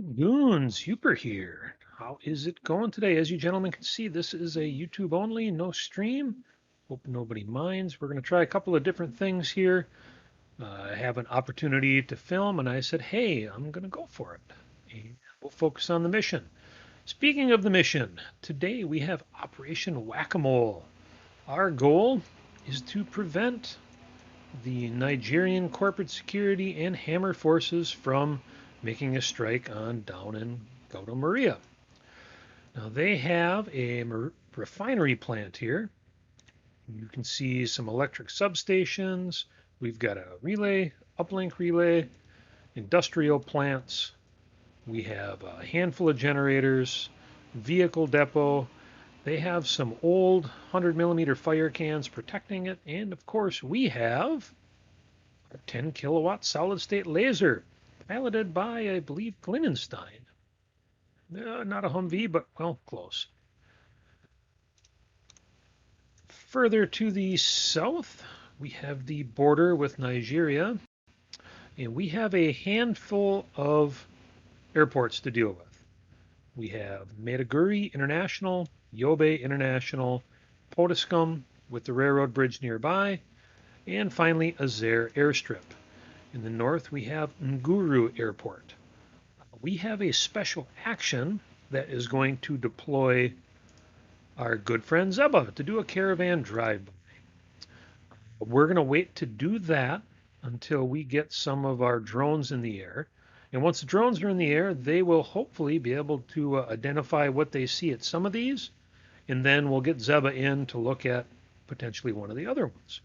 Goons, Huper here. How is it going today? As you gentlemen can see, this is a YouTube only, no stream. Hope nobody minds. We're going to try a couple of different things here. I have an opportunity to film, and I said, hey, I'm going to go for it. And we'll focus on the mission. Speaking of the mission, today we have Operation Whack-A-Mole. Our goal is to prevent the Nigerian corporate security and Hammer forces from making a strike on down in Goudomaria. Now they have a refinery plant here. You can see some electric substations. We've got a relay, uplink relay, industrial plants. We have a handful of generators, vehicle depot. They have some old 100 millimeter fire cans protecting it. And of course, we have a 10 kilowatt solid state laser piloted by, I believe, Glinenstein. Not a Humvee, but well, close. Further to the south, we have the border with Nigeria, and we have a handful of airports to deal with. We have Maiduguri International, Yobe International, Potiskum with the railroad bridge nearby, and finally Azer Airstrip. In the north, we have Nguru Airport. We have a special action that is going to deploy our good friend Zeba to do a caravan drive-by. We're going to wait to do that until we get some of our drones in the air. And once the drones are in the air, they will hopefully be able to identify what they see at some of these. And then we'll get Zeba in to look at potentially one of the other ones.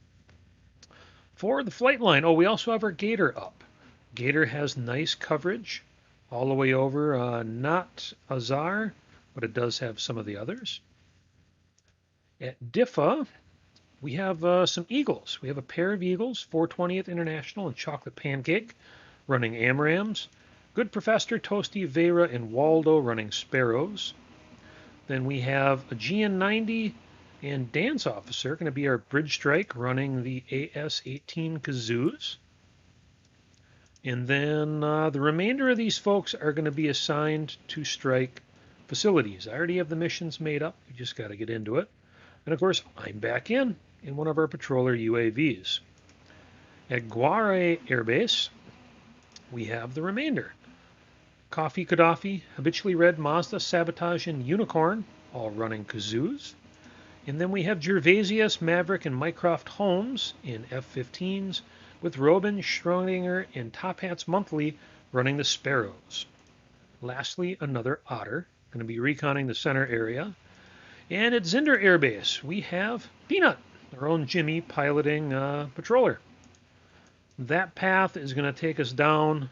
For the flight line, we also have our Gator up. Gator has nice coverage all the way over, not Azar, but it does have some of the others. At Diffa, we have some Eagles. We have a pair of Eagles, 420th International and Chocolate Pancake, running AMRAAMs. Good Professor, Toasty, Vera, and Waldo running Sparrows. Then we have a GN90 and Dance Officer, going to be our Bridge Strike, running the AS-18 Kazoos. And then the remainder of these folks are going to be assigned to strike facilities. I already have the missions made up. We just got to get into it. And of course, I'm back in one of our patroller UAVs. At Guare Air Base, we have the remainder. Coffee Gaddafi, Habitually Red, Mazda, Sabotage, and Unicorn, all running Kazoos. And then we have Gervasius, Maverick, and Mycroft Holmes in F-15s, with Robin, Schrodinger, and Top Hats Monthly running the Sparrows. Lastly, another Otter, going to be reconning the center area. And at Zinder Air Base, we have Peanut, our own Jimmy, piloting Patroller. That path is going to take us down,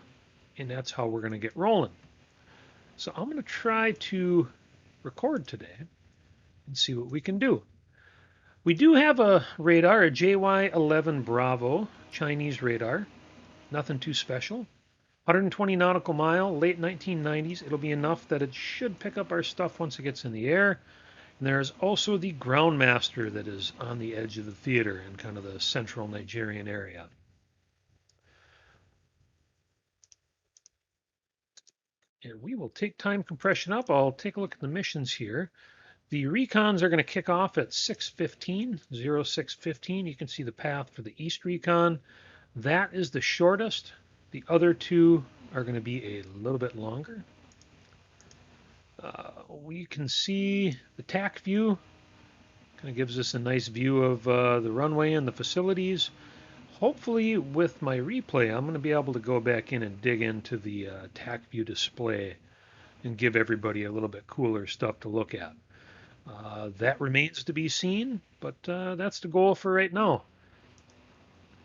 and that's how we're going to get rolling. So I'm going to try to record today and see what we can do. We do have a radar, a JY-11 Bravo, Chinese radar. Nothing too special. 120 nautical mile, late 1990s. It'll be enough that it should pick up our stuff once it gets in the air. And there's also the Groundmaster that is on the edge of the theater in kind of the central Nigerian area. And we will take time compression up. I'll take a look at the missions here. The recons are going to kick off at 6:15, 06:15. You can see the path for the East recon. That is the shortest. The other two are going to be a little bit longer. We can see the TAC view. Kind of gives us a nice view of the runway and the facilities. Hopefully with my replay, I'm going to be able to go back in and dig into the TAC view display and give everybody a little bit cooler stuff to look at. That remains to be seen, but that's the goal for right now.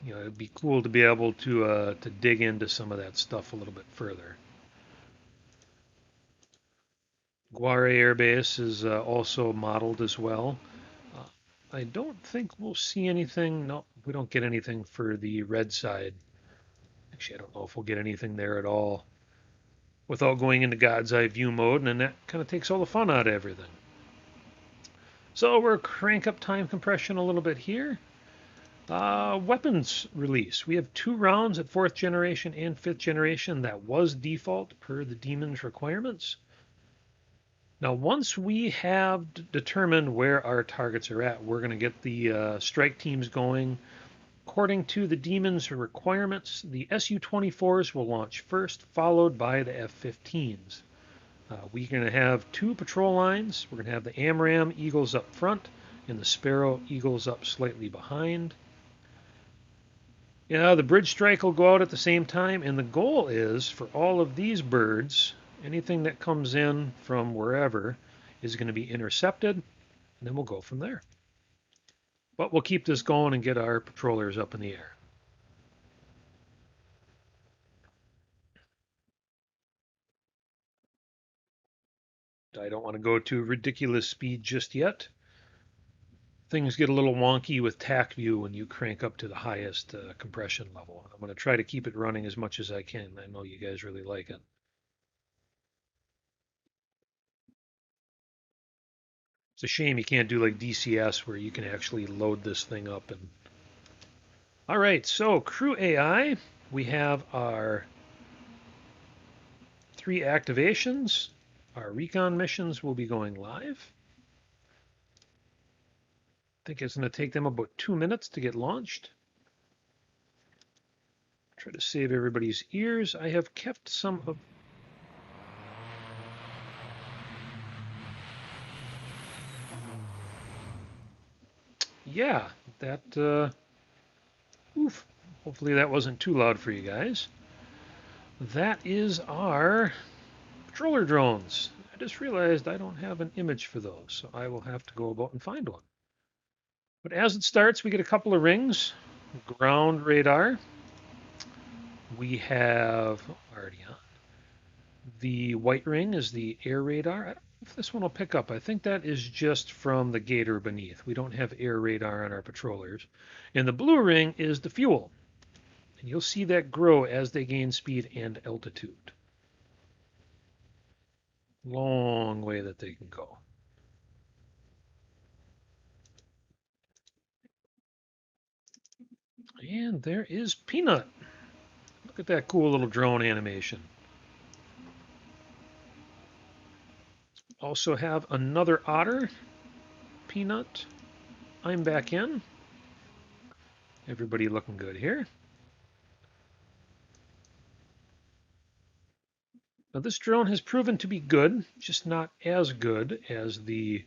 You know, it'd be cool to be able to dig into some of that stuff a little bit further. Guare Air Base is also modeled as well. I don't think we'll see anything. No, we don't get anything for the red side. Actually, I don't know if we'll get anything there at all without going into God's Eye View mode, and that kind of takes all the fun out of everything. So we'll crank up time compression a little bit here. Weapons release. We have 2 rounds at 4th generation and 5th generation. That was default per the demon's requirements. Now, once we have determined where our targets are at, we're going to get the strike teams going. According to the demon's requirements, the Su-24s will launch first, followed by the F-15s. We're going to have 2 patrol lines. We're going to have the AMRAAM Eagles up front and the Sparrow Eagles up slightly behind. Yeah, the bridge strike will go out at the same time, and the goal is for all of these birds, anything that comes in from wherever is going to be intercepted, and then we'll go from there. But we'll keep this going and get our patrollers up in the air. I don't want to go to ridiculous speed just yet. Things get a little wonky with TAC view when you crank up to the highest compression level. I'm going to try to keep it running as much as I can. I know you guys really like it. It's a shame you can't do like DCS where you can actually load this thing up. And all right, so crew AI, we have our 3 activations. Our recon missions will be going live. I think it's going to take them about 2 minutes to get launched. Try to save everybody's ears. I have kept some of... Yeah, that... oof. Hopefully that wasn't too loud for you guys. That is our patroller drones. I just realized I don't have an image for those, so I will have to go about and find one. But as it starts, we get a couple of rings. Ground radar. We have already on. The white ring is the air radar. I don't know if this one will pick up. I think that is just from the gator beneath. We don't have air radar on our patrollers. And the blue ring is the fuel. And you'll see that grow as they gain speed and altitude. Long way that they can go. And there is Peanut. Look at that cool little drone animation. Also have another otter, Peanut. I'm back in. Everybody looking good here. Now this drone has proven to be good, just not as good as the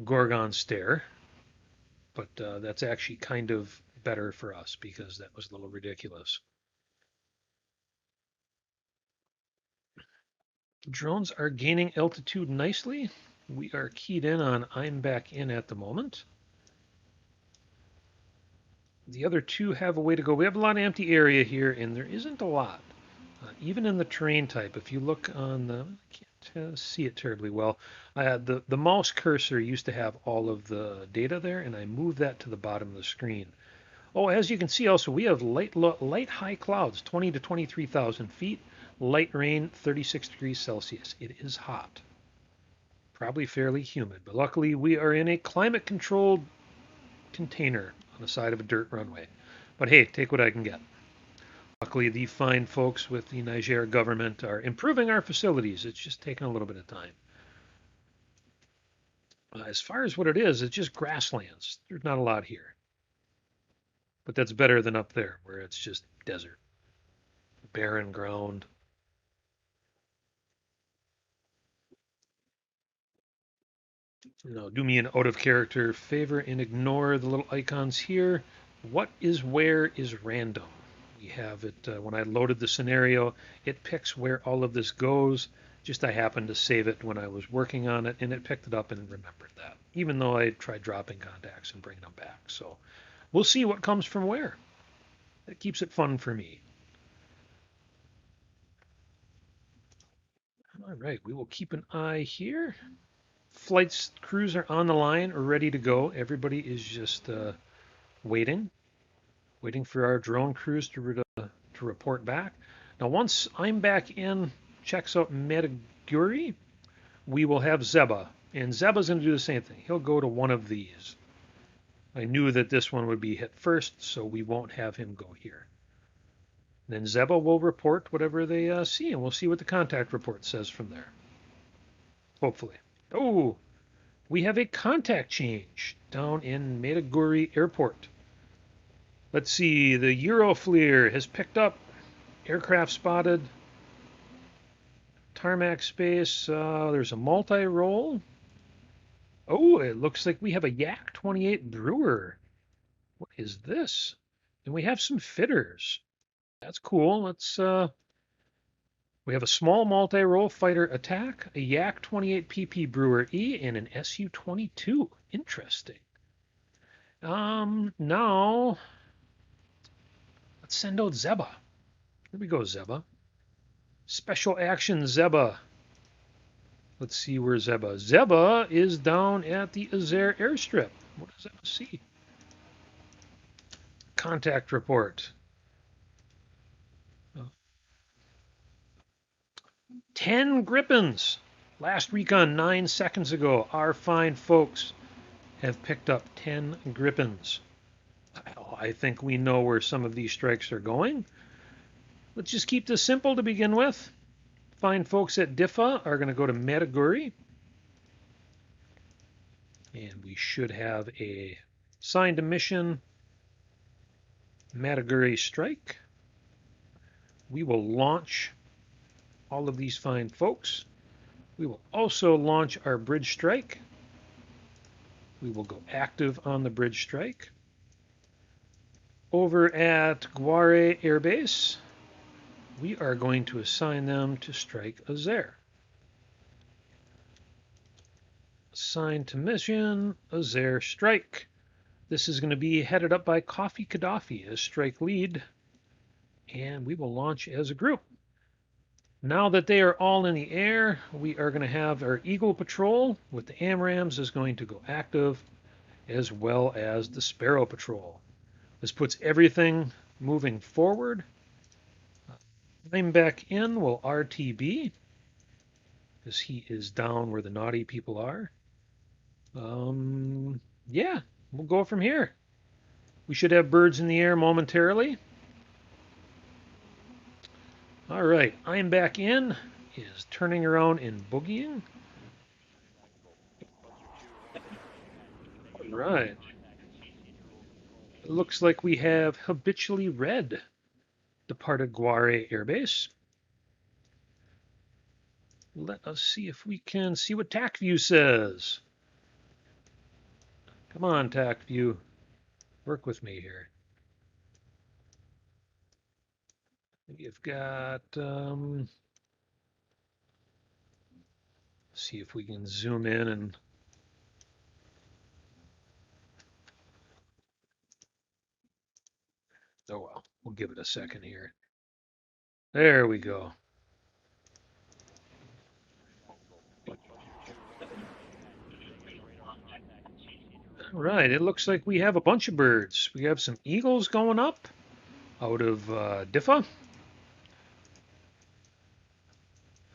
Gorgon Stare, but that's actually kind of better for us because that was a little ridiculous. The drones are gaining altitude nicely. We are keyed in on I'm back in at the moment. The other 2 have a way to go. We have a lot of empty area here, and there isn't a lot. Even in the terrain type, if you look on the, I can't see it terribly well, the mouse cursor used to have all of the data there, and I moved that to the bottom of the screen. Oh, as you can see also, we have light high clouds, 20 to 23,000 feet, light rain, 36 degrees Celsius. It is hot. Probably fairly humid, but luckily we are in a climate-controlled container on the side of a dirt runway. But hey, take what I can get. Luckily, the fine folks with the Niger government are improving our facilities. It's just taking a little bit of time. As far as what it is, it's just grasslands. There's not a lot here. But that's better than up there, where it's just desert, barren ground. Do me an out of character favor and ignore the little icons here. What is where is random. We have it, when I loaded the scenario, it picks where all of this goes. Just I happened to save it when I was working on it, and it picked it up and remembered that, even though I tried dropping contacts and bringing them back. So we'll see what comes from where. That keeps it fun for me. All right, we will keep an eye here. Flights, crews are on the line or ready to go. Everybody is just waiting for our drone crews to report back. Now, once I'm back in, checks out Medaguri, we will have Zeba. And Zeba's going to do the same thing. He'll go to one of these. I knew that this one would be hit first, so we won't have him go here. Then Zeba will report whatever they see, and we'll see what the contact report says from there. Hopefully. Oh, we have a contact change down in Maiduguri Airport. Let's see, the Eurofleer has picked up aircraft spotted, tarmac space, there's a multi-role. Oh, it looks like we have a Yak 28 Brewer. What is this? And we have some fitters. That's cool. We have a small multi-role fighter attack, a Yak 28 PP Brewer E, and an SU 22. Interesting. Now let's send out Zeba. Here we go, Zeba. Special action Zeba. Let's see where Zeba. Zeba is down at the Azer airstrip. What does Zeba see? Contact report. 10 Grippins. Last recon 9 seconds ago. Our fine folks have picked up 10 Grippins. I think we know where some of these strikes are going. Let's just keep this simple to begin with. Fine folks at DIFA are going to go to Maiduguri. And we should have a signed mission Maiduguri strike. We will launch all of these fine folks. We will also launch our bridge strike. We will go active on the bridge strike. Over at Goudomaria Air Base, we are going to assign them to strike Azer. Assign to mission, Azer strike. This is going to be headed up by Coffee Gaddafi as strike lead, and we will launch as a group. Now that they are all in the air, we are going to have our Eagle Patrol with the AMRAAMs is going to go active, as well as the Sparrow Patrol. This puts everything moving forward. I'm back in will RTB, because he is down where the naughty people are. Yeah, we'll go from here. We should have birds in the air momentarily. All right, I'm back in is turning around and boogieing. All right. It looks like we have habitually red departed Goudomaria Air Base. Let us see if we can see what TACView says. Come on, TACView. Work with me here. You've got, see if we can zoom in and oh well, we'll give it a second here. There we go. All right, it looks like we have a bunch of birds. We have some eagles going up out of DIFA.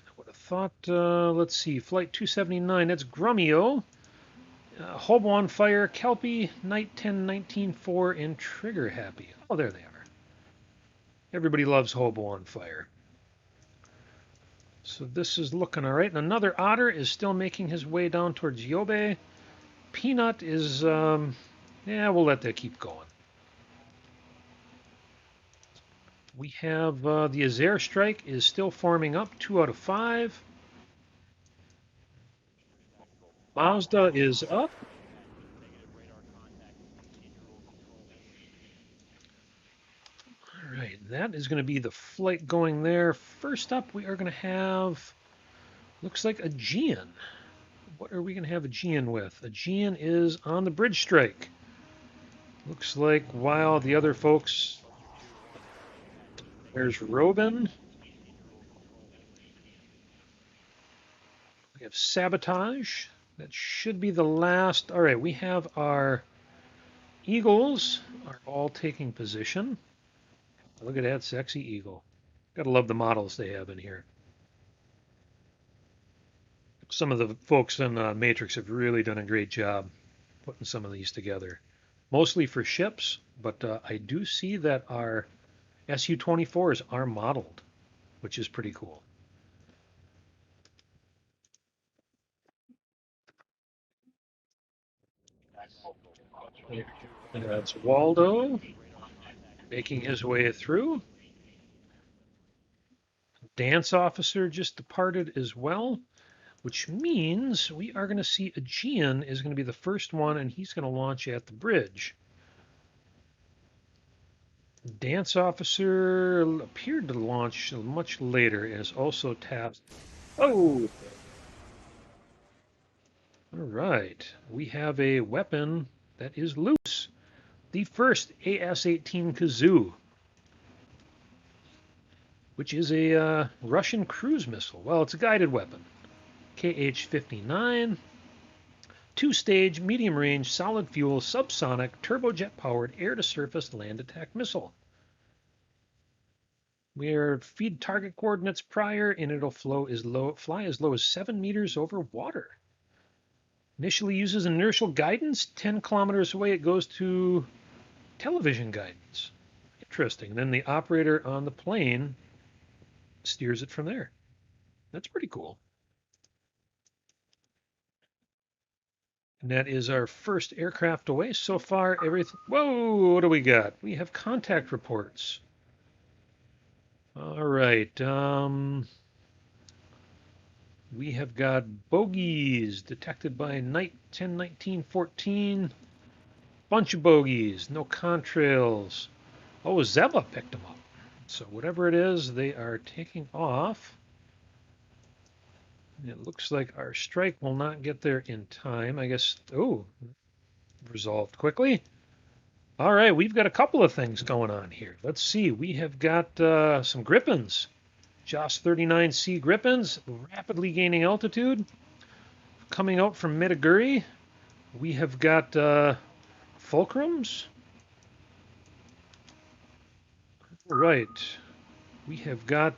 I would have thought, let's see, Flight 279, that's Grumio. Hobo on Fire, Kelpie, Night 10, 19-4, and Trigger Happy. Oh, there they are. Everybody loves Hobo on Fire. So this is looking all right. And another otter is still making his way down towards Yobe. Peanut is, yeah, we'll let that keep going. We have the Azer strike is still forming up, 2 out of 5. Mazda is up. All right, that is going to be the flight going there. First up, we are going to have, looks like Aegean. What are we going to have Aegean with? Aegean is on the bridge strike. Looks like while the other folks, there's Robin. We have Sabotage. That should be the last. All right, we have our Eagles are all taking position. Look at that sexy eagle. Gotta love the models they have in here. Some of the folks in Matrix have really done a great job putting some of these together. mostly for ships, but I do see that our Su-24s are modeled, which is pretty cool. And that's Waldo making his way through. Dance officer just departed as well, which means we are going to see Aegean is going to be the first one, and he's going to launch at the bridge. Dance officer appeared to launch much later and is also tasked. Oh! All right. We have a weapon that is loose. The first AS-18 Kazoo, which is a Russian cruise missile. Well, it's a guided weapon. KH-59, two-stage, medium-range, solid-fuel, subsonic, turbojet-powered, air-to-surface, land attack missile. We are feed target coordinates prior, and it'll fly as low as 7 meters over water. Initially uses inertial guidance. 10 kilometers away, it goes to television guidance. Interesting. Then the operator on the plane steers it from there. That's pretty cool. And that is our first aircraft away. So far, everything. Whoa, what do we got? We have contact reports. All right. We have got bogeys detected by Night 101914. Bunch of bogeys, no contrails. Oh, Zeba picked them up. So whatever it is, they are taking off. It looks like our strike will not get there in time. I guess, oh, resolved quickly. All right, we've got a couple of things going on here. Let's see. We have got some Griffins. JOS 39C Griffins, rapidly gaining altitude. Coming out from Metaguri, we have got Fulcrums. Right. We have got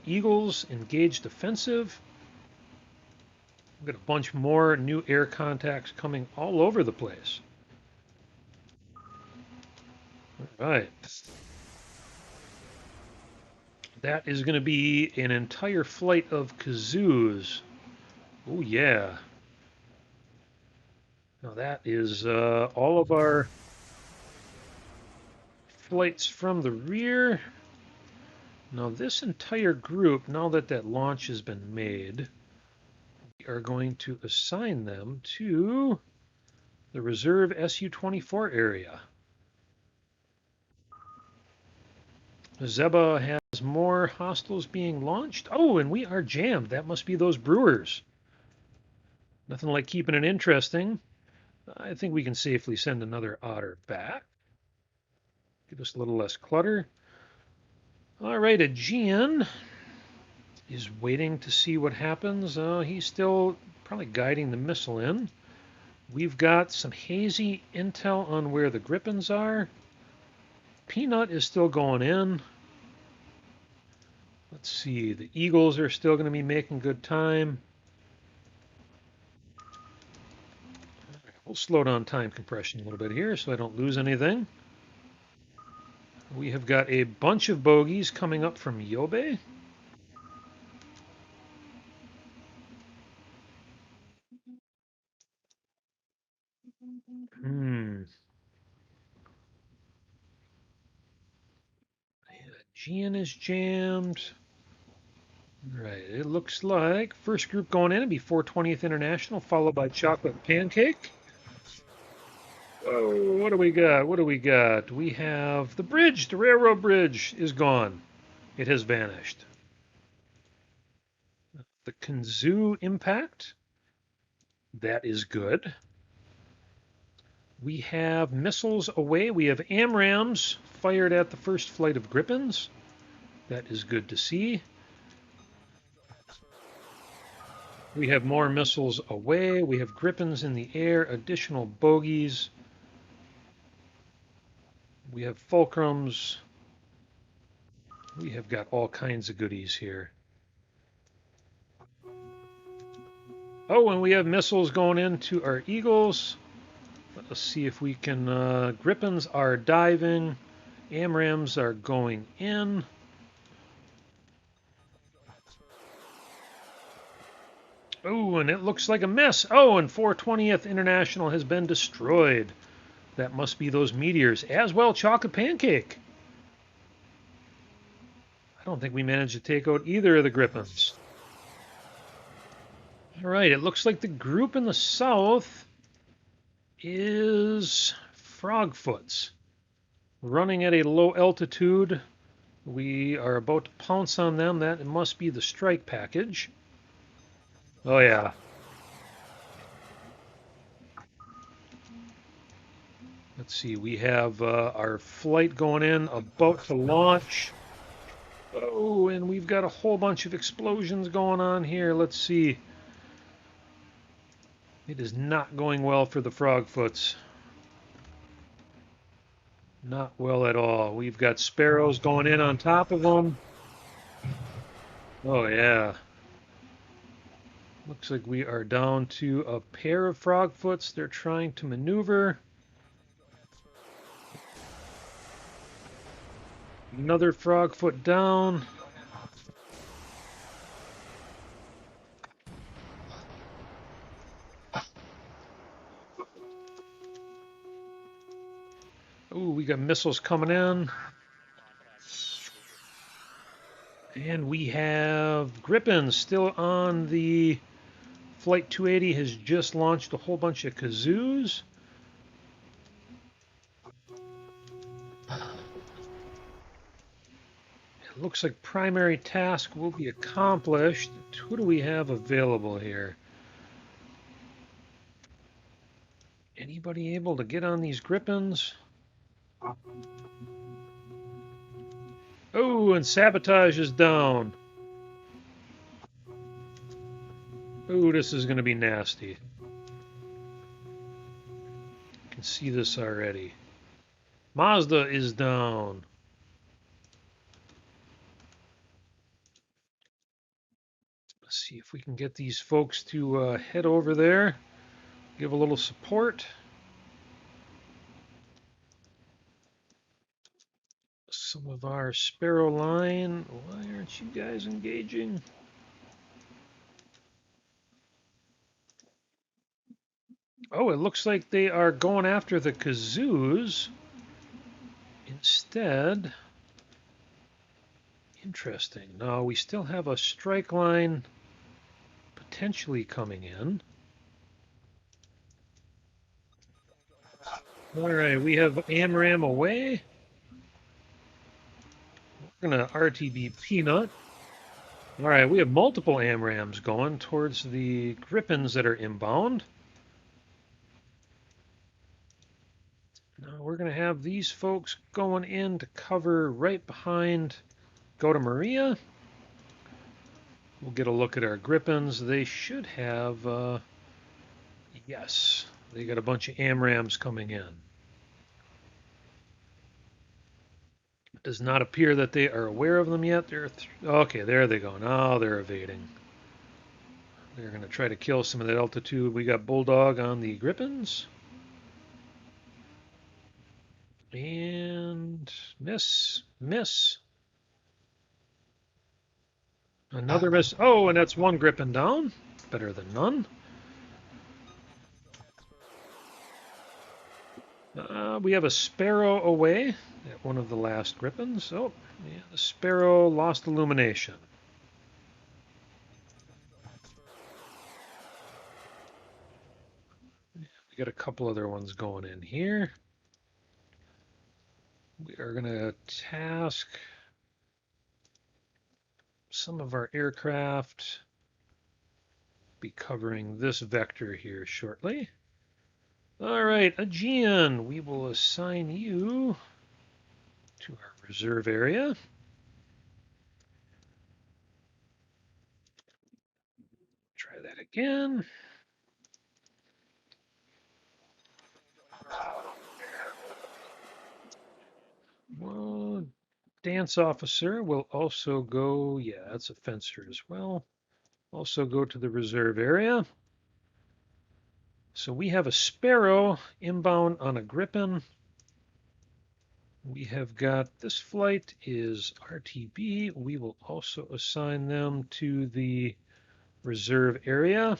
Eagles engaged offensive. We've got a bunch more new air contacts coming all over the place. All right. That is going to be an entire flight of Kazoos. Oh, yeah. Now that is all of our flights from the rear. Now this entire group, now that that launch has been made, we are going to assign them to the reserve Su-24 area. Zeba has more hostiles being launched. Oh, and we are jammed. That must be those brewers. Nothing like keeping it interesting. I think we can safely send another otter back. Give us a little less clutter. All right, Aegean is waiting to see what happens. He's still probably guiding the missile in. We've got some hazy intel on where the Griffins are. Peanut is still going in. Let's see, the Eagles are still going to be making good time. We'll slow down time compression a little bit here so I don't lose anything. We have got a bunch of bogeys coming up from Yobe. Aegean is jammed. Right, it looks like first group going in will be 420th International, followed by Chocolate Pancake. Oh, what do we got? What do we got? We have the bridge. The railroad bridge is gone. It has vanished. The Kanzu impact. That is good. We have missiles away. We have AMRAAMs fired at the first flight of Griffins. That is good to see. We have more missiles away. We have Griffins in the air, additional bogeys. We have Fulcrums. We have got all kinds of goodies here. Oh, and we have missiles going into our Eagles. Let's see if we can. Grippins are diving. AMRAAMs are going in. Oh, and it looks like a miss. Oh, and 420th International has been destroyed. That must be those meteors. As well, Chocolate Pancake. I don't think we managed to take out either of the Grippins. All right, it looks like the group in the south is Frogfoots. Running at a low altitude. We are about to pounce on them. That must be the strike package. Oh, yeah. Let's see. We have our flight going in, about to launch. Oh, and we've got a whole bunch of explosions going on here. Let's see. It is not going well for the Frogfoots. Not well at all. We've got sparrows going in on top of them. Oh, yeah. Looks like we are down to a pair of Frogfoots. They're trying to maneuver. Another Frogfoot down. Ooh, we got missiles coming in. And we have Grippins still on the Flight 280 has just launched a whole bunch of kazoos. It looks like primary task will be accomplished. Who do we have available here? Anybody able to get on these Grippins? Oh, and sabotage is down. Oh, this is going to be nasty. You can see this already. Mazda is down. Let's see if we can get these folks to head over there, give a little support. Some of our Sparrow line. Why aren't you guys engaging? Oh, it looks like they are going after the kazoos instead. Interesting. No, we still have a strike line potentially coming in. All right, we have AMRAAM away. We're going to RTB Peanut. All right, we have multiple AMRAAMs going towards the Grippins that are inbound. Now we're going to have these folks going in to cover right behind Goudomaria. We'll get a look at our Grippins. They should have, yes, they got a bunch of AMRAAMs coming in. It does not appear that they are aware of them yet. Okay, there they go. Now they're evading. They're going to try to kill some of that altitude. We got Bulldog on the Grippins. And miss. Another miss. Oh, and that's one Grippin down. Better than none. We have a Sparrow away at one of the last Grippins. Oh, yeah, the Sparrow lost illumination. We got a couple other ones going in here. We are going to task some of our aircraft be covering this vector here shortly. All right, Aegean, we will assign you to our reserve area. Try that again. Well, dance officer will also go, yeah, that's a fencer as well. Also go to the reserve area. So we have a Sparrow inbound on a Gripen. We have got this flight is RTB. We will also assign them to the reserve area.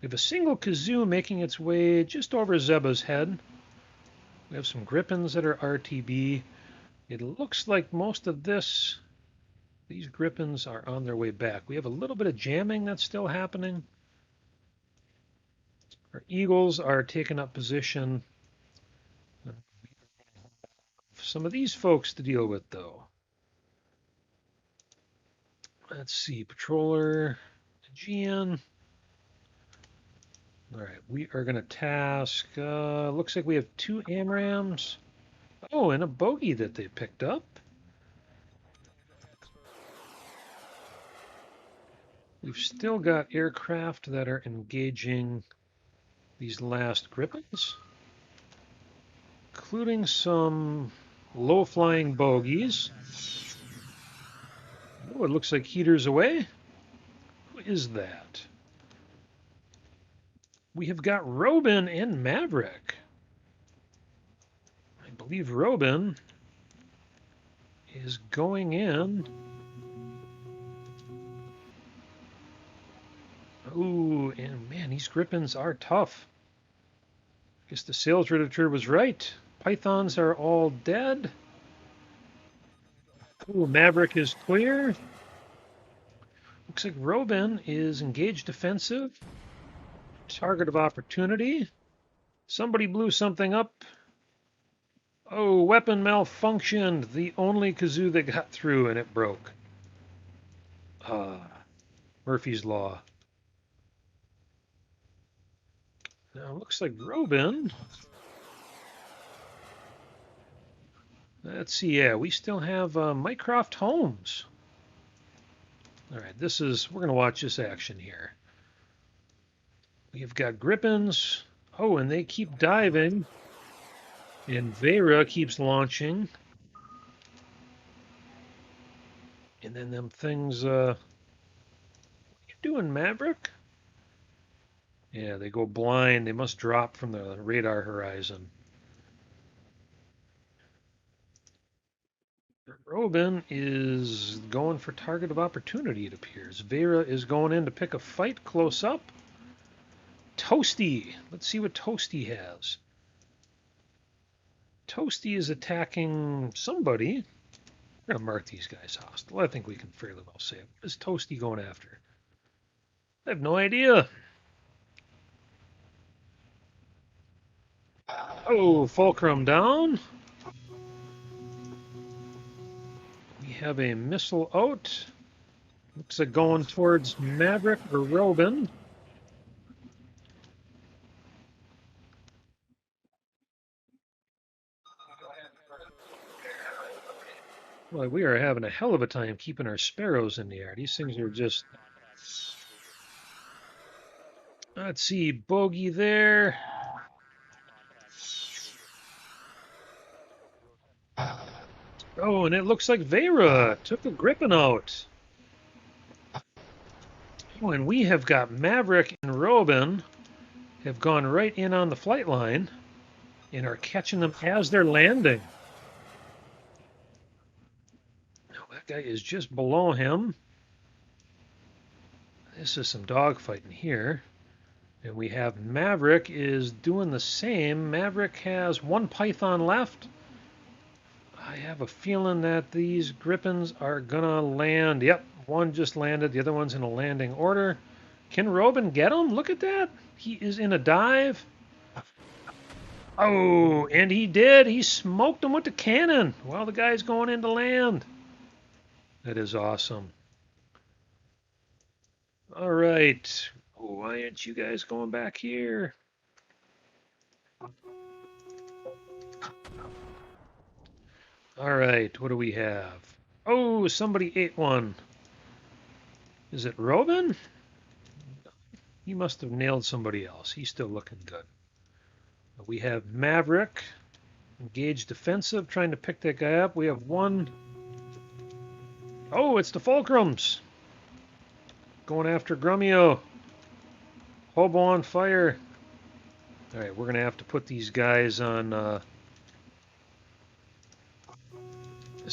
We have a single Kazoo making its way just over Zeba's head. We have some Gripens that are RTB. It looks like most of these Gripens are on their way back. We have a little bit of jamming that's still happening. Our Eagles are taking up position. Some of these folks to deal with, though. Let's see, Patroller, Aegean. All right, we are going to task, looks like we have 2 AMRAAMs. Oh, and a bogey that they picked up. We've still got aircraft that are engaging these last Gripens, including some low-flying bogeys. Oh, it looks like Heater's away. Who is that? We have got Robin and Maverick. I believe Robin is going in. Ooh, and man, these Gripens are tough. I guess the sales editor was right. Pythons are all dead. Ooh, Maverick is clear. Looks like Robin is engaged defensive. Target of opportunity. Somebody blew something up. Oh, weapon malfunctioned. The only Kazoo that got through and it broke. Murphy's Law. Now, looks like Robin. Let's see, yeah, we still have Mycroft Holmes. All right, we're going to watch this action here. We've got Gripens. Oh, and they keep diving. And Vera keeps launching. And then them things, what are you doing, Maverick? Yeah, they go blind. They must drop from the radar horizon. Robin is going for target of opportunity, it appears. Vera is going in to pick a fight close up. Toasty. Let's see what Toasty has. Toasty is attacking somebody. We're going to mark these guys hostile. I think we can fairly well say it. What is Toasty going after? I have no idea. Oh, Fulcrum down. We have a missile out. Looks like going towards Maverick or Robin. Boy, we are having a hell of a time keeping our sparrows in the air. These things are just... Let's see, bogey there. Oh, and it looks like Vera took a Gripen out. Oh, and we have got Maverick and Robin have gone right in on the flight line and are catching them as they're landing. Oh, that guy is just below him. This is some dogfighting here. And we have Maverick is doing the same. Maverick has 1 Python left. I have a feeling that these Gripens are going to land. Yep, one just landed. The other one's in a landing order. Can Robin get him? Look at that. He is in a dive. Oh, and he did. He smoked him with the cannon while the guy's going into land. That is awesome. All right. Why aren't you guys going back here? All right, what do we have? Oh, somebody ate one. Is it Robin? He must have nailed somebody else. He's still looking good. We have Maverick, engaged defensive, trying to pick that guy up. We have 1. Oh, it's the Fulcrums. Going after Grumio. Hobo on fire. All right, we're going to have to put these guys on. Let's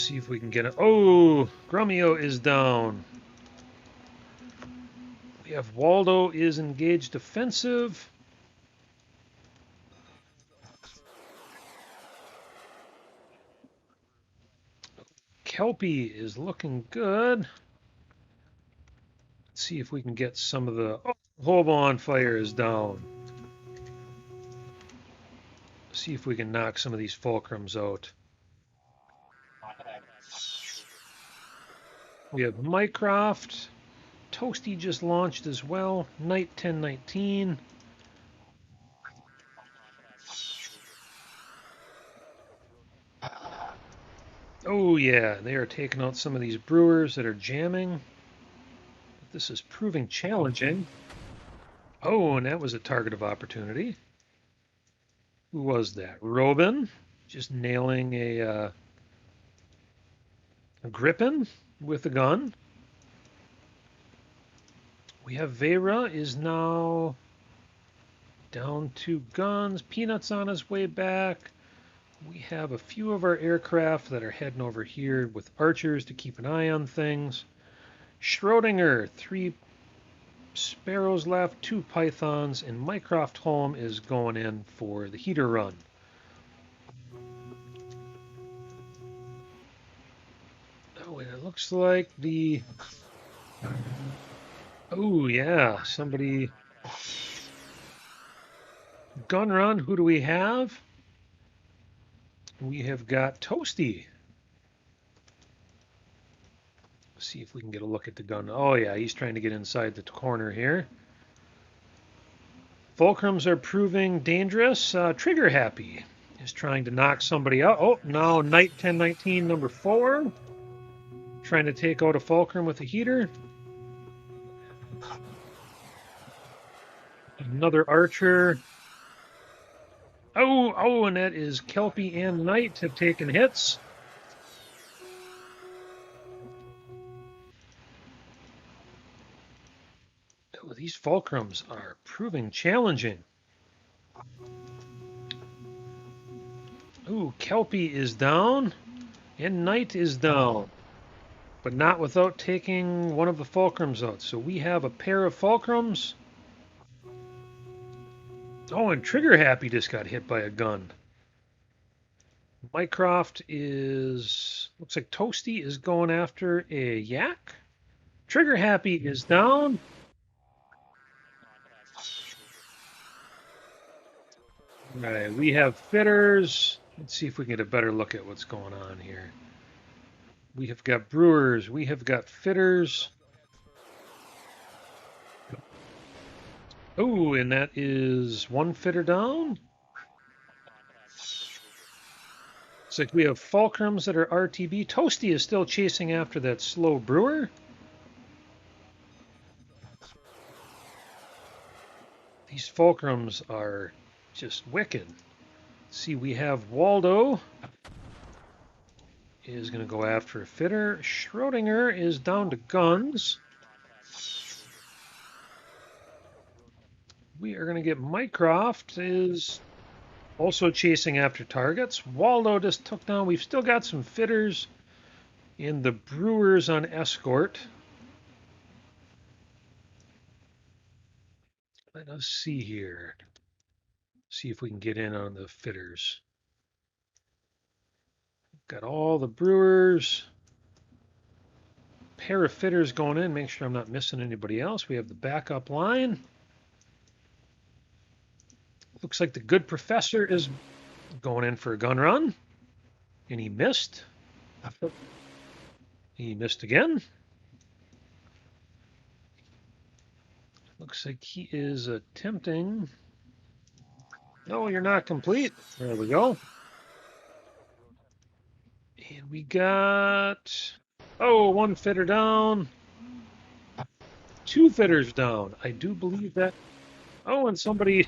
see if we can get it. Oh, Grumio is down. We have Waldo is engaged defensive. Kelpie is looking good. Let's see if we can get some of the. Oh, Hobo on Fire is down. See if we can knock some of these fulcrums out. We have Mycroft. Toasty just launched as well. Knight 1019. Oh yeah, they are taking out some of these brewers that are jamming. This is proving challenging. Oh, and that was a target of opportunity. Who was that? Robin, just nailing a Grippin with a gun. We have Vera is now down 2 guns. Peanuts on his way back. We have a few of our aircraft that are heading over here with archers to keep an eye on things. Schrodinger, 3 sparrows left, 2 pythons, and Mycroft Home is going in for the heater run. Oh, and it looks like the... Oh, yeah, somebody... Gun run, who do we have? We have got Toasty. Let's see if we can get a look at the gun. Oh, yeah, he's trying to get inside the corner here. Fulcrums are proving dangerous. Trigger Happy is trying to knock somebody out. Oh, now Knight 1019, number 4. Trying to take out a fulcrum with a heater. Another archer. Oh, and that is Kelpie and Knight have taken hits. Oh, these fulcrums are proving challenging. Ooh, Kelpie is down, and Knight is down, but not without taking one of the fulcrums out. So we have a pair of fulcrums. Oh, and Trigger Happy just got hit by a gun. Mycroft is... Looks like Toasty is going after a yak. Trigger Happy is down. All right, we have fitters. Let's see if we can get a better look at what's going on here. We have got brewers. We have got fitters. Oh, and that is 1 fitter down. Looks like we have fulcrums that are RTB. Toasty is still chasing after that slow brewer. These fulcrums are just wicked. See, we have Waldo is going to go after a fitter. Schrodinger is down to guns. We are going to get Mycroft is also chasing after targets. Waldo just took down. We've still got some fitters and the brewers on escort. Let us see here. See if we can get in on the fitters. Got all the brewers. Pair of fitters going in. Make sure I'm not missing anybody else. We have the backup line. Looks like the good professor is going in for a gun run. And he missed. He missed again. Looks like he is attempting. No, you're not complete. There we go. And we got, 1 fitter down. 2 fitters down. I do believe that. Oh, and somebody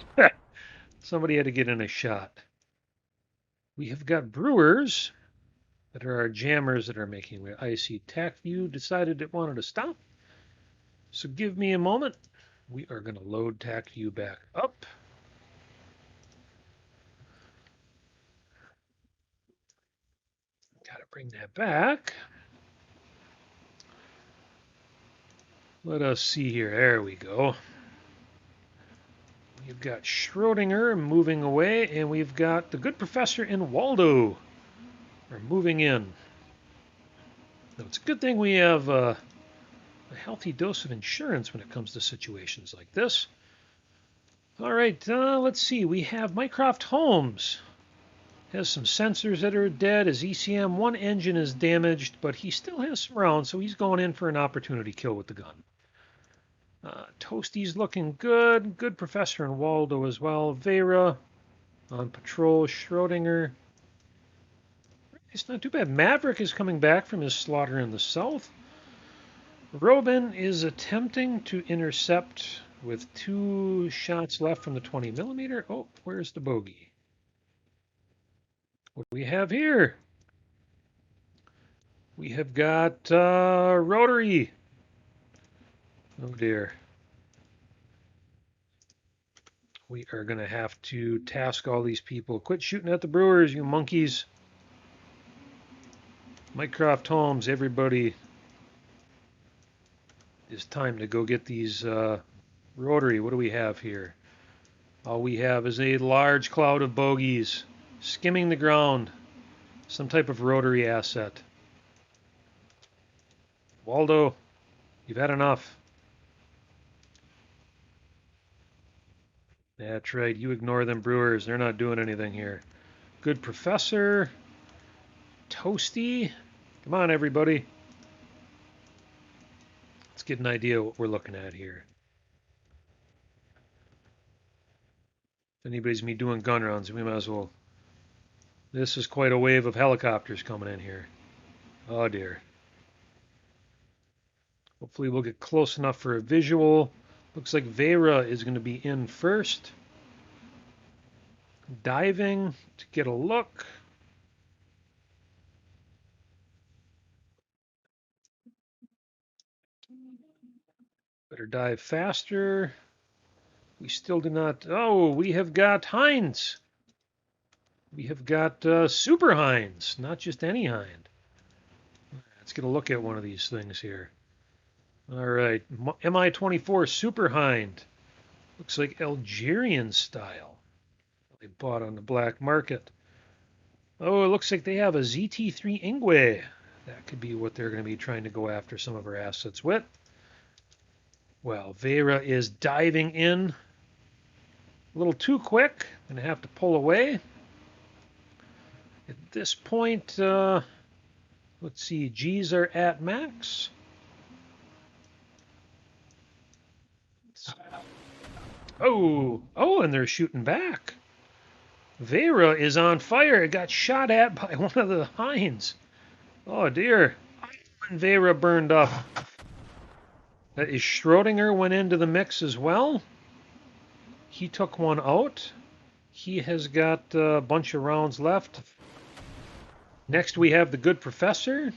somebody had to get in a shot. We have got brewers that are our jammers that are making way. I see TacView decided it wanted to stop. So give me a moment. We are going to load TacView back up. Bring that back. Let us see here. There we go. We've got Schrodinger moving away, and we've got the good professor and Waldo are moving in. Now, it's a good thing we have a healthy dose of insurance when it comes to situations like this. All right, let's see. We have Mycroft Holmes. Has some sensors that are dead. His ECM 1 engine is damaged, but he still has some rounds, so he's going in for an opportunity kill with the gun. Toasty's looking good. Good Professor and Waldo as well. Vera on patrol. Schrodinger. It's not too bad. Maverick is coming back from his slaughter in the south. Robin is attempting to intercept with 2 shots left from the 20mm. Oh, where's the bogey? What do we have here? We have got Rotary. Oh dear. We are going to have to task all these people. Quit shooting at the Brewers, you monkeys. Mycroft Holmes, everybody. It's time to go get these Rotary. What do we have here? All we have is a large cloud of bogeys skimming the ground. Some type of Rotary asset. Waldo, you've had enough. That's right. You ignore them Brewers. They're not doing anything here. Good Professor. Toasty. Come on, everybody. Let's get an idea what we're looking at here. If anybody's me doing gun runs, we might as well. This is quite a wave of helicopters coming in here. Oh dear. Hopefully we'll get close enough for a visual. Looks like Vera is going to be in first. Diving to get a look. Better dive faster. We still do not. Oh, we have got Hinds. We have got Super Hinds, not just any Hind. Let's get a look at one of these things here. All right, MI-24 Super Hind. Looks like Algerian style. They bought on the black market. Oh, it looks like they have a ZT-3 Ingwe. That could be what they're going to be trying to go after some of our assets with. Well, Vera is diving in. A little too quick. Going to have to pull away. At this point, let's see. G's are at max. Oh, and they're shooting back. Vera is on fire. It got shot at by one of the Hinds. Oh, dear. And Vera burned up. That is Schrodinger went into the mix as well. He took one out. He has got a bunch of rounds left. Next we have the good Professor.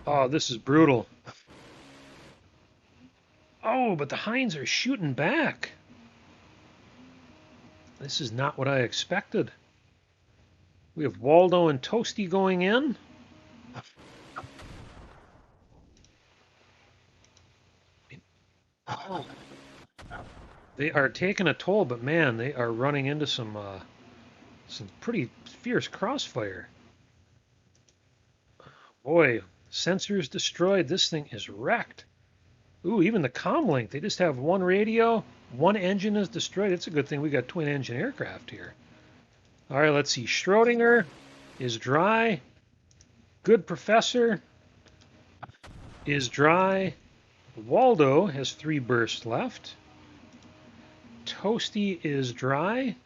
Oh, this is brutal. Oh, but the Hinds are shooting back. This is not what I expected. We have Waldo and Toasty going in. Oh. They are taking a toll, but man, they are running into some pretty fierce crossfire. Boy, sensors destroyed. This thing is wrecked. Ooh, even the comm link. They just have one radio. One engine is destroyed. It's a good thing we got twin engine aircraft here. All right, let's see. Schrodinger is dry. Good Professor is dry. Waldo has 3 bursts left. Toasty is dry.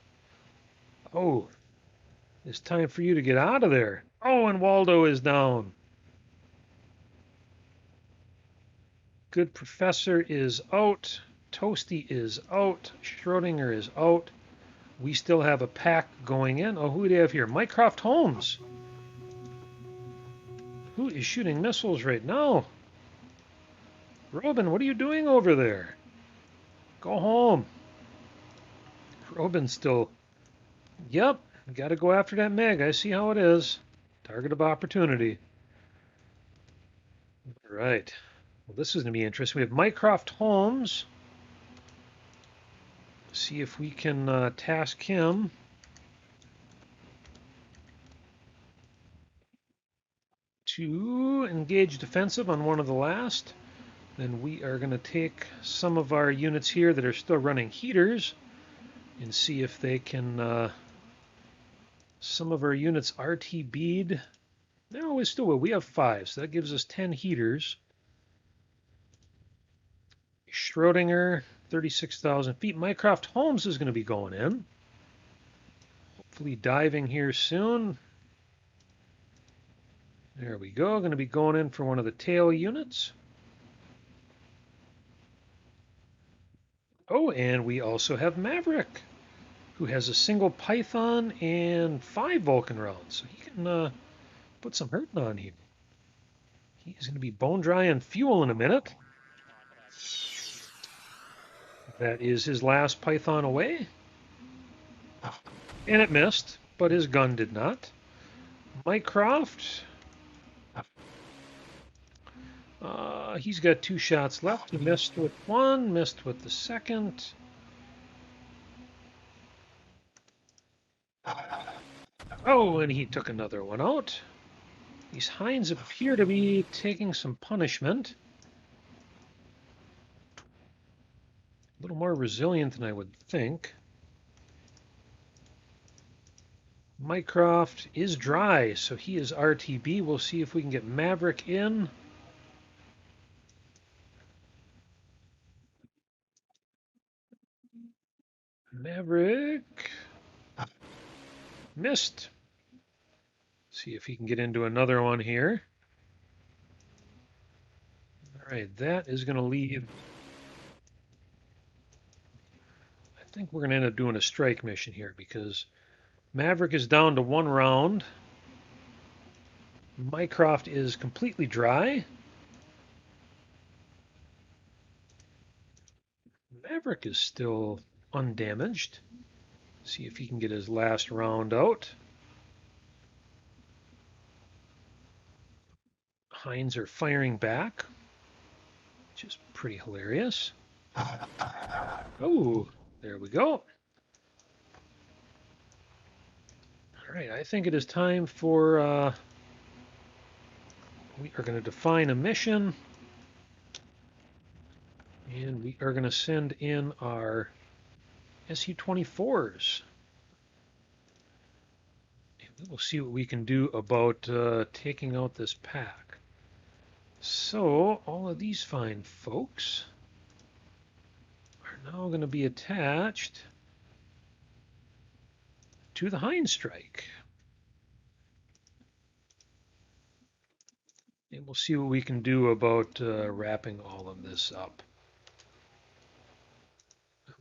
Oh, it's time for you to get out of there. Oh, and Waldo is down. Good Professor is out. Toasty is out. Schrodinger is out. We still have a pack going in. Oh, who do we have here? Mycroft Holmes. Who is shooting missiles right now? Robin, what are you doing over there? Go home. Robin's still... Yep, got to go after that Meg. I see how it is. Target of opportunity. All right. Well, this is going to be interesting. We have Mycroft Holmes. See if we can task him to engage defensive on one of the last. Then we are going to take some of our units here that are still running heaters and see if they can. Some of our units RTB'd. No, we still will. We have 5, so that gives us 10 heaters. Schrodinger, 36,000 feet. Mycroft Holmes is going to be going in. Hopefully diving here soon. There we go. Going to be going in for one of the tail units. Oh, and we also have Maverick, who has a single Python and 5 Vulcan rounds. So he can put some hurting on here. He's going to be bone dry on fuel in a minute. That is his last Python away. And it missed, but his gun did not. Mycroft. He's got 2 shots left. He missed with 1, missed with the second. Oh, and he took another one out. These hinds appear to be taking some punishment. A little more resilient than I would think. Mycroft is dry, so he is RTB. We'll see if we can get Maverick in. Maverick missed. See if he can get into another one here. All right, that is going to leave. I think we're going to end up doing a strike mission here because Maverick is down to 1 round. Mycroft is completely dry. Maverick is still undamaged. See if he can get his last round out. Hinds are firing back, which is pretty hilarious. Oh, there we go. All right, I think it is time for, we are going to define a mission. And we are going to send in our Su-24s. And we'll see what we can do about taking out this pack. So, all of these fine folks are now going to be attached to the Hind Strike. And we'll see what we can do about wrapping all of this up.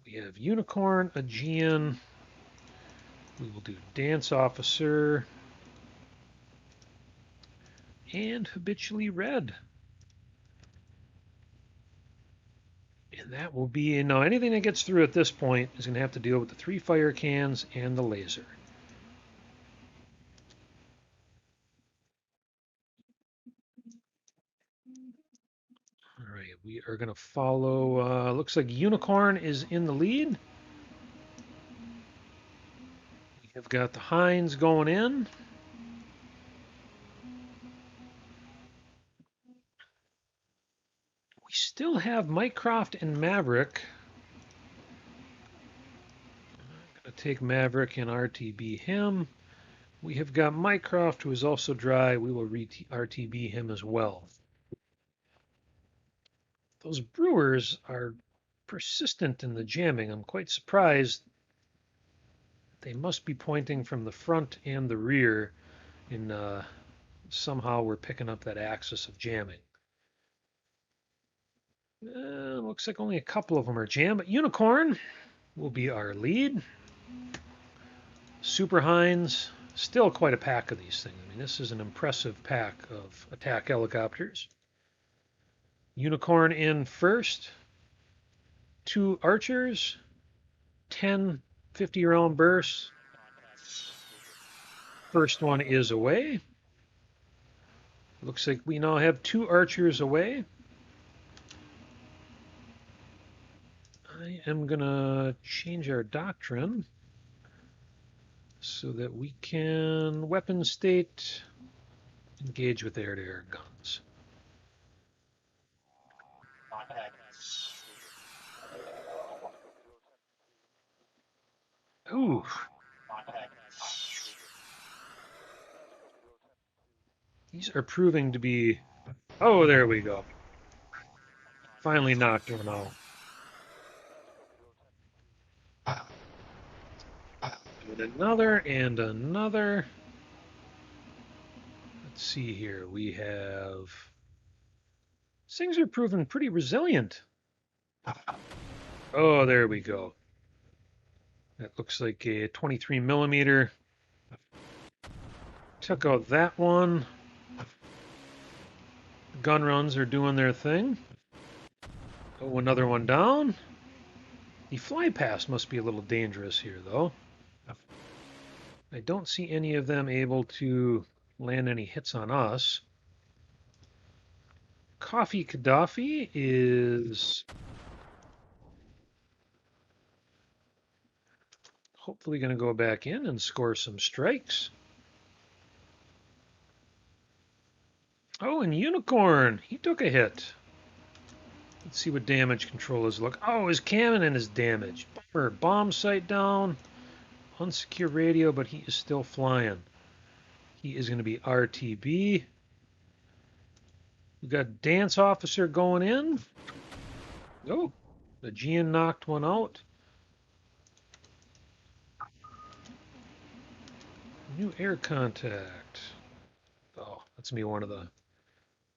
We have Unicorn, Aegean. We will do Dance Officer. And Habitually Red. And that will be, now anything that gets through at this point is going to have to deal with the 3 fire cans and the laser. All right, we are going to follow, looks like Unicorn is in the lead. We have got the Hinds going in. We still have Mycroft and Maverick. I'm going to take Maverick and RTB him. We have got Mycroft, who is also dry. We will RTB him as well. Those brewers are persistent in the jamming. I'm quite surprised. They must be pointing from the front and the rear, and somehow we're picking up that axis of jamming. Looks like only a couple of them are jammed, but Unicorn will be our lead. Super Hinds, still quite a pack of these things. I mean, this is an impressive pack of attack helicopters. Unicorn in first. 2 archers. 10 50-round bursts. First one is away. Looks like we now have 2 archers away. I am going to change our doctrine so that we can weapon state engage with air-to-air guns. Ooh. These are proving to be... Oh, there we go. Finally knocked one out. And another and another. Let's see here. We have... Things are proving pretty resilient. Oh, there we go. That looks like a 23 millimeter. Took out that one. Gun runs are doing their thing. Oh, another one down. The fly pass must be a little dangerous here, though. I don't see any of them able to land any hits on us. Coffee Gaddafi is hopefully going to go back in and score some strikes. Oh, and Unicorn, he took a hit. Let's see what damage control is. Look, oh, his cannon is damaged. Bummer. Bomb sight down. Unsecure radio, but he is still flying. He is going to be RTB. We got Dance Officer going in. Oh, the Gian knocked one out. New air contact. Oh, that's me, one of the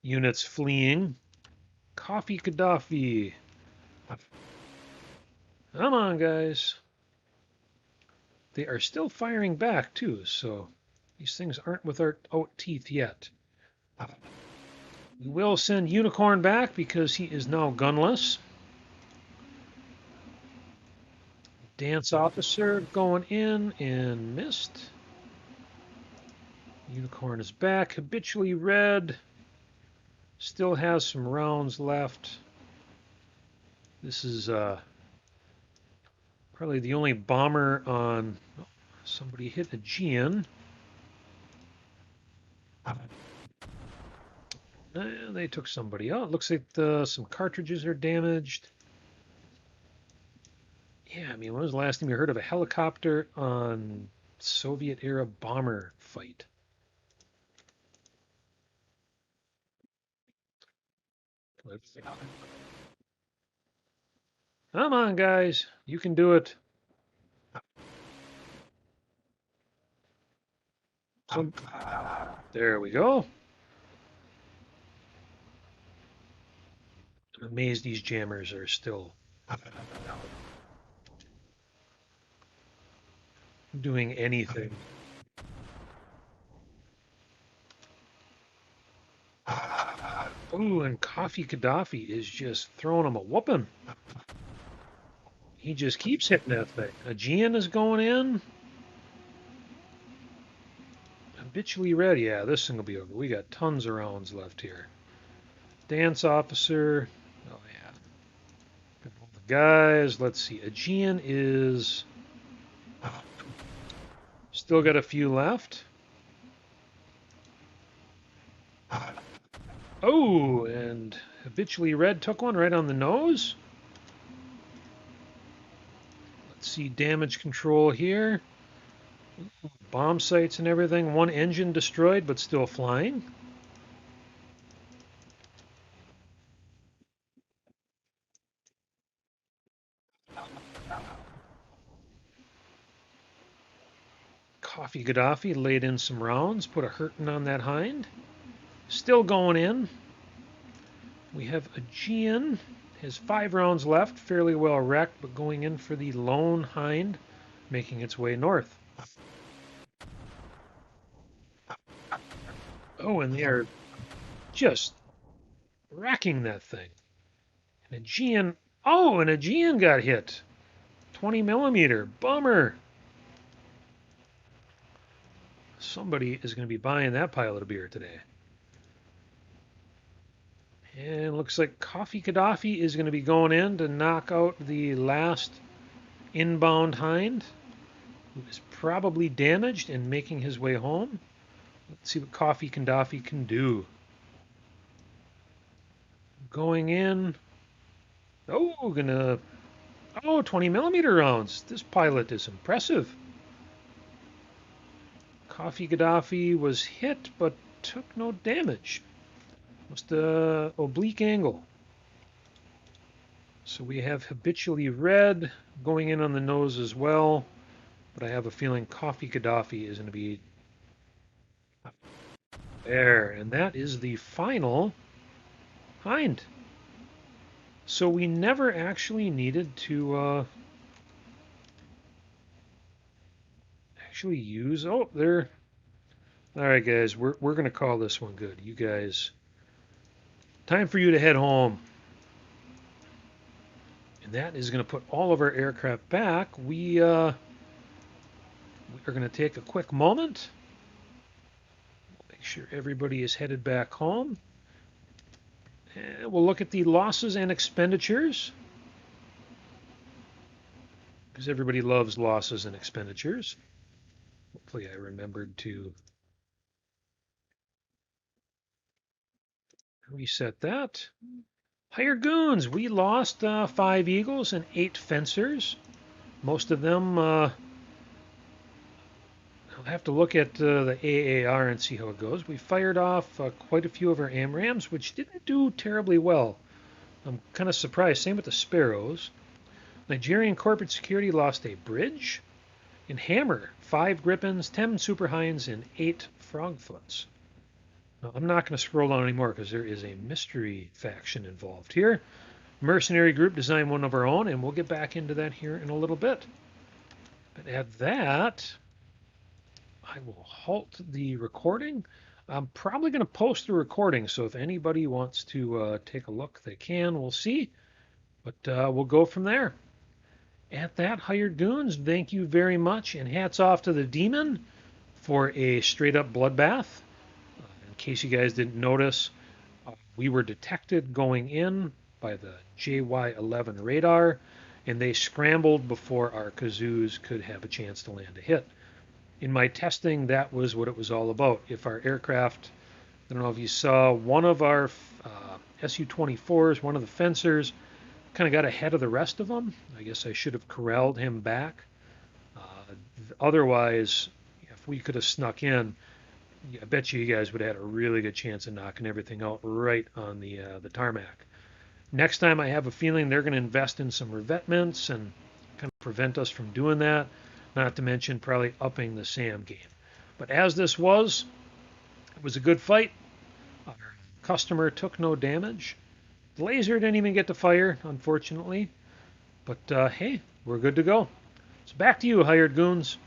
units fleeing. Coffee Gaddafi. Come on, guys. They are still firing back, too, so these things aren't without teeth yet. We will send Unicorn back because he is now gunless. Dance Officer going in and missed. Unicorn is back. Habitually red. Still has some rounds left. This is probably the only bomber on... Oh, somebody hit a Gian. They took somebody out. Looks like some cartridges are damaged. Yeah, I mean, when was the last time you heard of a helicopter on Soviet-era bomber fight? Come on, guys. You can do it. There we go. I'm amazed these jammers are still doing anything. Ooh, and Coffee Gaddafi is just throwing him a whooping. He just keeps hitting that thing. Aegean is going in. Habitually red. Yeah, this thing will be over. We got tons of rounds left here. Dance Officer. Oh, yeah. Guys, let's see. Aegean is... Still got a few left. Oh, and Habitually Red took one right on the nose. Let's see damage control here. Bomb sights and everything. One engine destroyed, but still flying. Coffee Gaddafi laid in some rounds, put a hurting on that hind. Still going in. We have Aegean. Has 5 rounds left, fairly well wrecked, but going in for the lone hind, making its way north. Oh, and they are just wrecking that thing. And Aegean, oh, and Aegean got hit. 20 millimeter, bummer. Somebody is going to be buying that pile of beer today. And looks like Coffee Gaddafi is going to be going in to knock out the last inbound hind, who is probably damaged and making his way home. Let's see what Coffee Gaddafi can do. Going in. Oh, gonna. Oh, 20 millimeter rounds. This pilot is impressive. Coffee Gaddafi was hit but took no damage. Must oblique angle. So we have habitually red going in on the nose as well, but I have a feeling Coffee Gaddafi is going to be there, and that is the final hind. So we never actually needed to actually use. Oh, there. All right, guys, we're going to call this one good. You guys, time for you to head home. And that is going to put all of our aircraft back. We are going to take a quick moment. Make sure everybody is headed back home. And we'll look at the losses and expenditures, because everybody loves losses and expenditures. Hopefully I remembered to reset that. Hired Goons, we lost 5 Eagles and 8 Fencers. Most of them, I'll have to look at the AAR and see how it goes. We fired off quite a few of our AMRAMs, which didn't do terribly well. I'm kind of surprised. Same with the Sparrows. Nigerian Corporate Security lost a bridge. And Hammer, 5 Grippins, 10 Super Hinds, and 8 Frogfoots. Now, I'm not going to scroll down anymore because there is a mystery faction involved here. Mercenary group designed one of our own, and we'll get back into that here in a little bit. But at that, I will halt the recording. I'm probably going to post the recording, so if anybody wants to take a look, they can. We'll see. But we'll go from there. At that, Hired Goons, thank you very much, and hats off to the Demon for a straight-up bloodbath. In case you guys didn't notice, we were detected going in by the JY-11 radar, and they scrambled before our kazoos could have a chance to land a hit. In my testing, that was what it was all about. If our aircraft, I don't know if you saw, one of our Su-24s, one of the fencers, kind of got ahead of the rest of them. I guess I should have corralled him back. Otherwise, if we could have snuck in, I bet you guys would have had a really good chance of knocking everything out right on the tarmac. Next time, I have a feeling they're going to invest in some revetments and kind of prevent us from doing that. Not to mention probably upping the SAM game. But as this was, it was a good fight. Our customer took no damage. The laser didn't even get to fire, unfortunately. But hey, we're good to go. So back to you, Hired Goons.